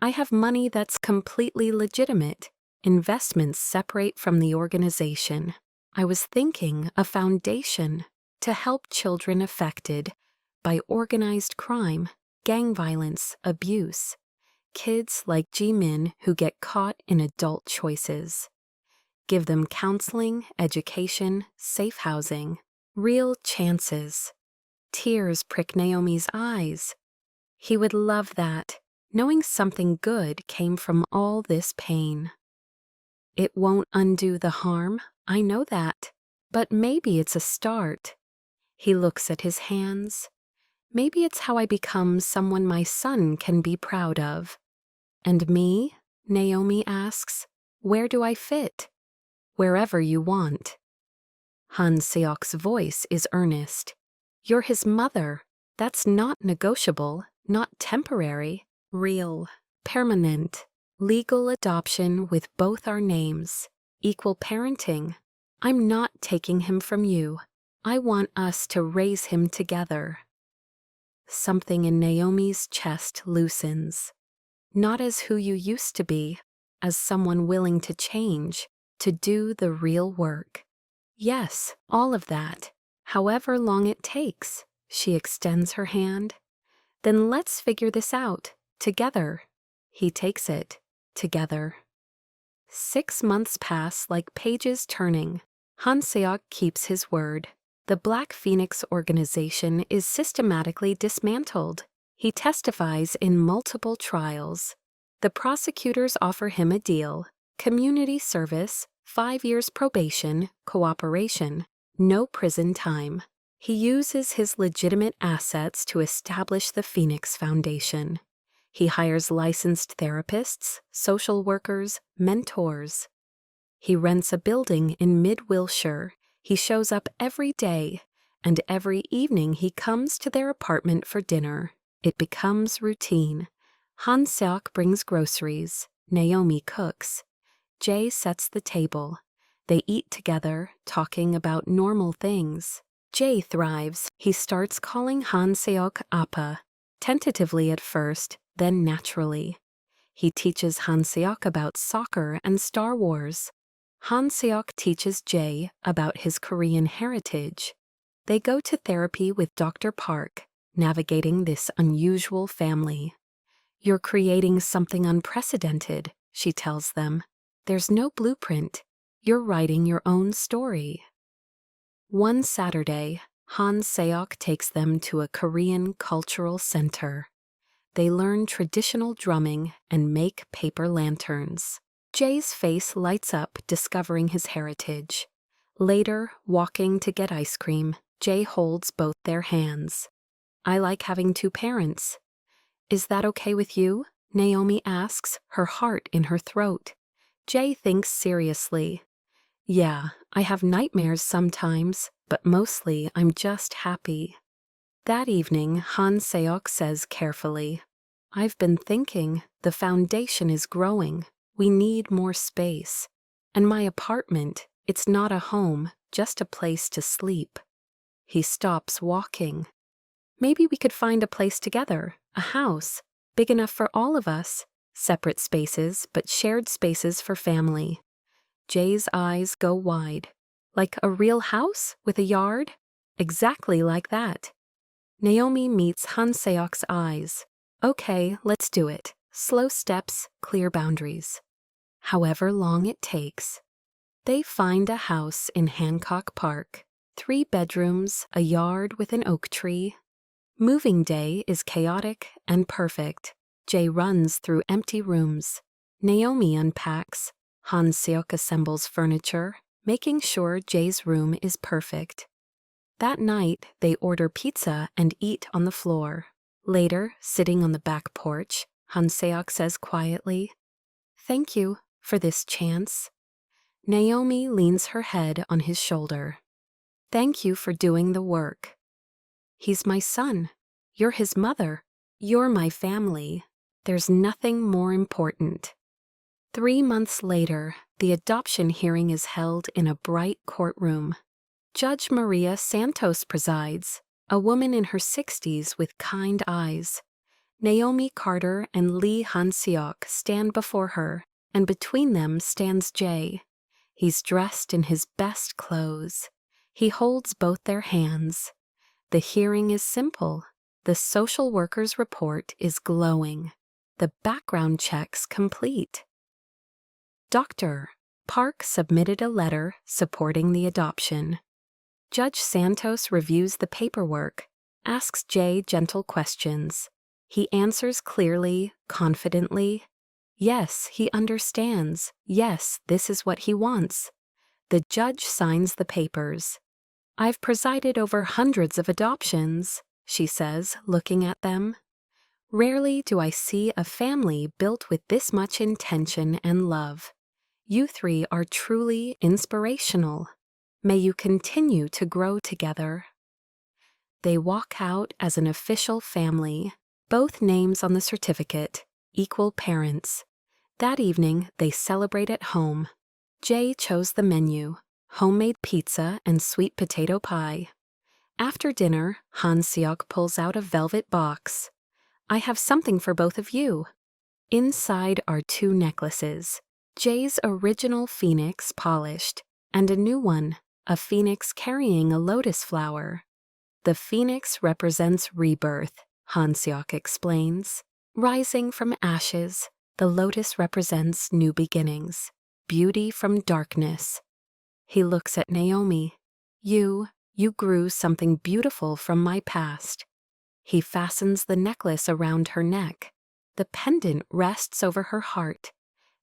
I have money that's completely legitimate. Investments separate from the organization. I was thinking a foundation to help children affected by organized crime, gang violence, abuse. Kids like Jimin who get caught in adult choices. Give them counseling, education, safe housing, real chances. Tears prick Naomi's eyes. He would love that, knowing something good came from all this pain. It won't undo the harm, I know that, but maybe it's a start. He looks at his hands. Maybe it's how I become someone my son can be proud of. And me? Naomi asks. Where do I fit? Wherever you want. Han Seok's voice is earnest. You're his mother. That's not negotiable, not temporary, real, permanent. Legal adoption with both our names. Equal parenting. I'm not taking him from you. I want us to raise him together. Something in Naomi's chest loosens. Not as who you used to be, as someone willing to change, to do the real work. Yes, all of that, however long it takes. She extends her hand. Then let's figure this out, together. He takes it, together. 6 months pass like pages turning. Han Seok keeps his word. The Black Phoenix organization is systematically dismantled. He testifies in multiple trials. The prosecutors offer him a deal: community service, 5 years probation, cooperation, no prison time. He uses his legitimate assets to establish the Phoenix Foundation. He hires licensed therapists, social workers, mentors. He rents a building in mid-Wilshire. He shows up every day, and every evening he comes to their apartment for dinner. It becomes routine. Han Seok brings groceries. Naomi cooks. Jae sets the table. They eat together, talking about normal things. Jae thrives. He starts calling Han Seok Appa, tentatively at first, then naturally. He teaches Han Seok about soccer and Star Wars. Han Seok teaches Jae about his Korean heritage. They go to therapy with Dr. Park, navigating this unusual family. You're creating something unprecedented, she tells them. There's no blueprint. You're writing your own story. One Saturday, Han Seok takes them to a Korean cultural center. They learn traditional drumming and make paper lanterns. Jae's face lights up, discovering his heritage. Later, walking to get ice cream, Jae holds both their hands. I like having 2 parents. Is that okay with you? Naomi asks, her heart in her throat. Jae thinks seriously. Yeah, I have nightmares sometimes, but mostly I'm just happy. That evening, Han Seok says carefully, I've been thinking, the foundation is growing. We need more space. And my apartment, it's not a home, just a place to sleep. He stops walking. Maybe we could find a place together, a house, big enough for all of us. Separate spaces, but shared spaces for family. Jae's eyes go wide. Like a real house with a yard? Exactly like that. Naomi meets Han Seok's eyes. Okay, let's do it. Slow steps, clear boundaries. However long it takes. They find a house in Hancock Park. 3 bedrooms, a yard with an oak tree. Moving day is chaotic and perfect. Jae runs through empty rooms. Naomi unpacks. Han Seok assembles furniture, making sure Jae's room is perfect. That night, they order pizza and eat on the floor. Later, sitting on the back porch, Han Seok says quietly, Thank you for this chance. Naomi leans her head on his shoulder. Thank you for doing the work. He's my son. You're his mother. You're my family. There's nothing more important. 3 months later, the adoption hearing is held in a bright courtroom. Judge Maria Santos presides, a woman in her 60s with kind eyes. Naomi Carter and Lee Han Seok stand before her, and between them stands Jae. He's dressed in his best clothes. He holds both their hands. The hearing is simple. The social worker's report is glowing. The background checks complete. Dr. Park submitted a letter supporting the adoption. Judge Santos reviews the paperwork. asks Jay gentle questions. He answers clearly, confidently. Yes, he understands. Yes, this is what he wants. The judge signs the papers. I've presided over hundreds of adoptions, she says, looking at them. Rarely do I see a family built with this much intention and love. You three are truly inspirational. May you continue to grow together. They walk out as an official family, both names on the certificate, equal parents. That evening, they celebrate at home. Jay chose the menu, homemade pizza and sweet potato pie. After dinner, Han Seok pulls out a velvet box. I have something for both of you. Inside are 2 necklaces, Jay's original phoenix polished, and a new one, a phoenix carrying a lotus flower. The phoenix represents rebirth, Han Seok explains. Rising from ashes, the lotus represents new beginnings, beauty from darkness. He looks at Naomi. You grew something beautiful from my past. He fastens the necklace around her neck. The pendant rests over her heart.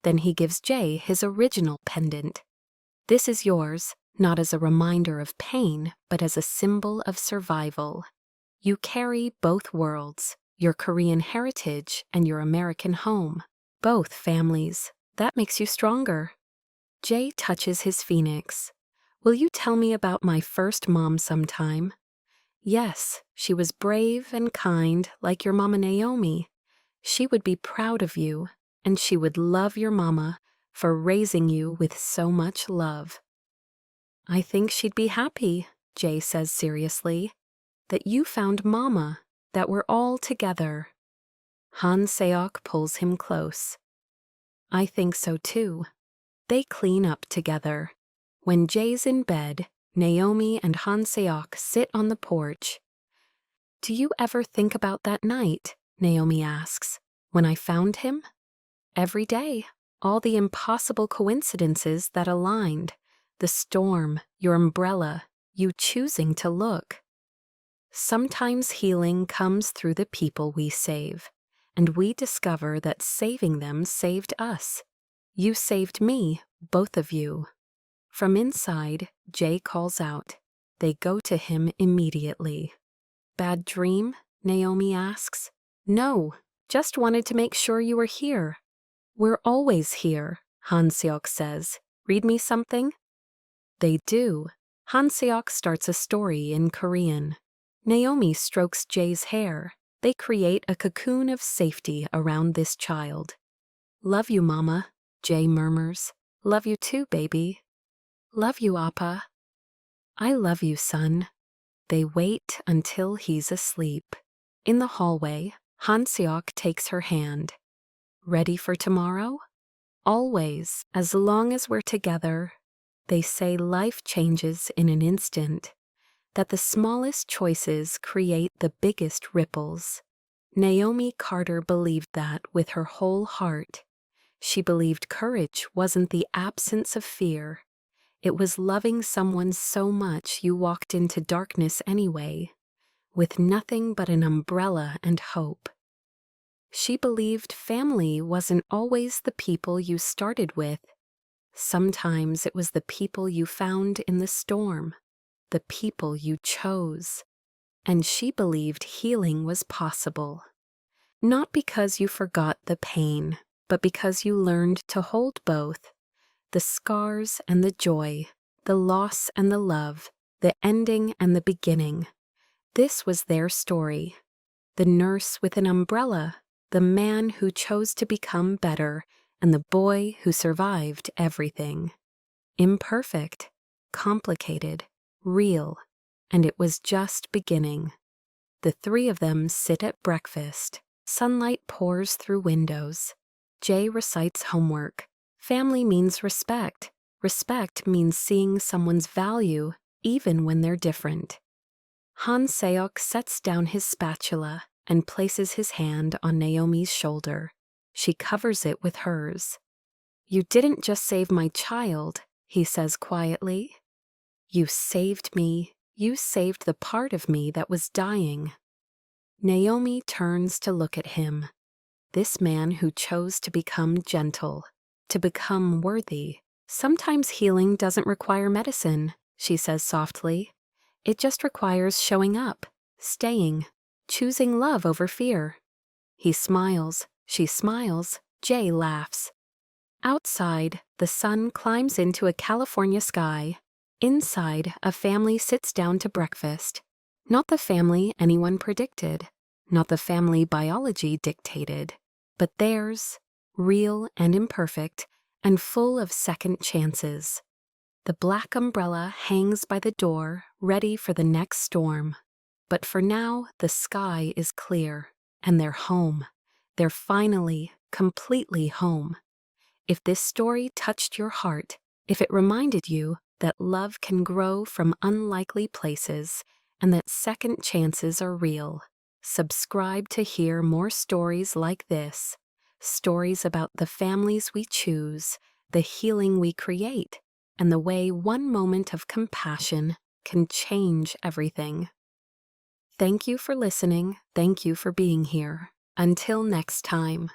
Then he gives Jay his original pendant. This is yours, not as a reminder of pain, but as a symbol of survival. You carry both worlds, your Korean heritage and your American home. Both families. That makes you stronger. Jay touches his phoenix. Will you tell me about my first mom sometime? Yes, she was brave and kind like your mama Naomi. She would be proud of you, and she would love your mama for raising you with so much love. I think she'd be happy, Jay says seriously, that you found mama, that we're all together. Han Seok pulls him close. I think so too. They clean up together. When Jay's in bed, Naomi and Han Seok sit on the porch. Do you ever think about that night, Naomi asks, when I found him? Every day, all the impossible coincidences that aligned, the storm, your umbrella, you choosing to look. Sometimes healing comes through the people we save, and we discover that saving them saved us. You saved me, both of you. From inside, Jay calls out. They go to him immediately. Bad dream? Naomi asks. No, just wanted to make sure you were here. We're always here, Han Seok says. Read me something? They do. Han Seok starts a story in Korean. Naomi strokes Jay's hair. They create a cocoon of safety around this child. Love you, Mama, Jay murmurs. Love you too, baby. Love you, Appa. I love you, son. They wait until he's asleep. In the hallway, Han Seok takes her hand. Ready for tomorrow? Always, as long as we're together. They say life changes in an instant, that the smallest choices create the biggest ripples. Naomi Carter believed that with her whole heart. She believed courage wasn't the absence of fear. It was loving someone so much you walked into darkness anyway, with nothing but an umbrella and hope. She believed family wasn't always the people you started with. Sometimes it was the people you found in the storm, the people you chose. And she believed healing was possible. Not because you forgot the pain, but because you learned to hold both. The scars and the joy, the loss and the love, the ending and the beginning. This was their story. The nurse with an umbrella, the man who chose to become better, and the boy who survived everything. Imperfect, complicated, real, and it was just beginning. The 3 of them sit at breakfast. Sunlight pours through windows. Jay recites homework. Family means respect. Respect means seeing someone's value, even when they're different. Han Seok sets down his spatula and places his hand on Naomi's shoulder. She covers it with hers. You didn't just save my child, he says quietly. You saved me, You saved the part of me that was dying. Naomi turns to look at him. This man who chose to become gentle, to become worthy. Sometimes healing doesn't require medicine, she says softly. It just requires showing up, staying, choosing love over fear. He smiles, she smiles, Jay laughs. Outside, the sun climbs into a California sky. Inside, a family sits down to breakfast. Not the family anyone predicted, not the family biology dictated, but theirs, real and imperfect, and full of second chances. The black umbrella hangs by the door, ready for the next storm. But for now, the sky is clear, and they're home. They're finally, completely home. If this story touched your heart, if it reminded you that love can grow from unlikely places and that second chances are real, subscribe to hear more stories like this, stories about the families we choose, the healing we create, and the way one moment of compassion can change everything. Thank you for listening. Thank you for being here. Until next time.